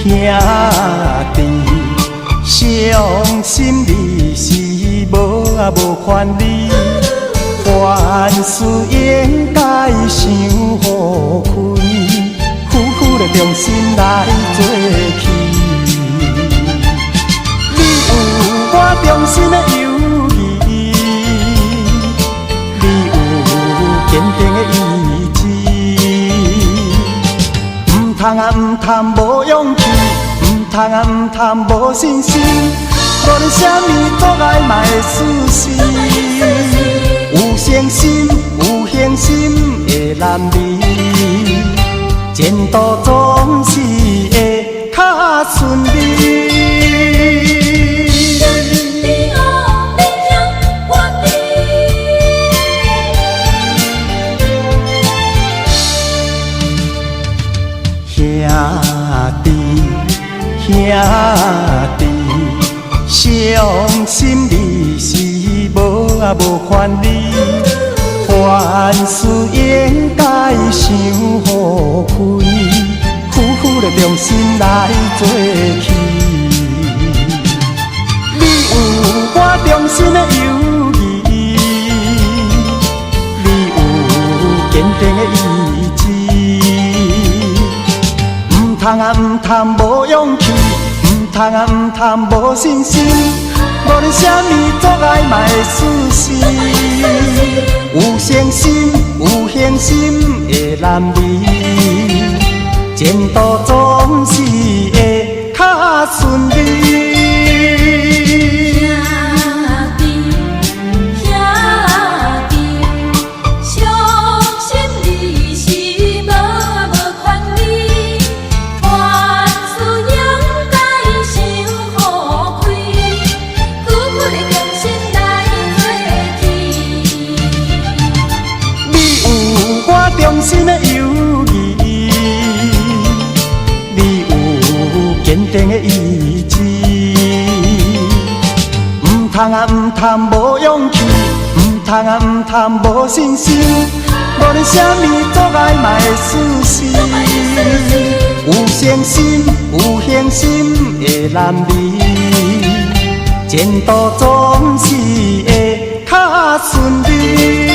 弟，伤心你是无权利，凡事应该想好开，苦苦的重新来做起。你有我衷心的友谊，你有坚定的意志，唔通啊唔通无勇气，唔通啊唔通无信心，无论啥物阻碍嘛会死心。有诚心有恒心的男儿，前途总是会较顺利。兄弟，伤心你是无权利，凡事应该想好开，苦苦的重新来做起。你有我衷心的友谊，你有坚定的意志，唔通啊唔通无勇气，唔通啊唔通无信心，无论啥物阻碍嘛会死心。有诚心有恒心的男儿，前途总是会较顺利。衷心的友谊，你有坚定的意志，唔通啊唔通无勇气，唔通啊唔通无信心，无论啥物阻碍嘛会死心。有诚心有恒心的男儿，前途总是会较顺利。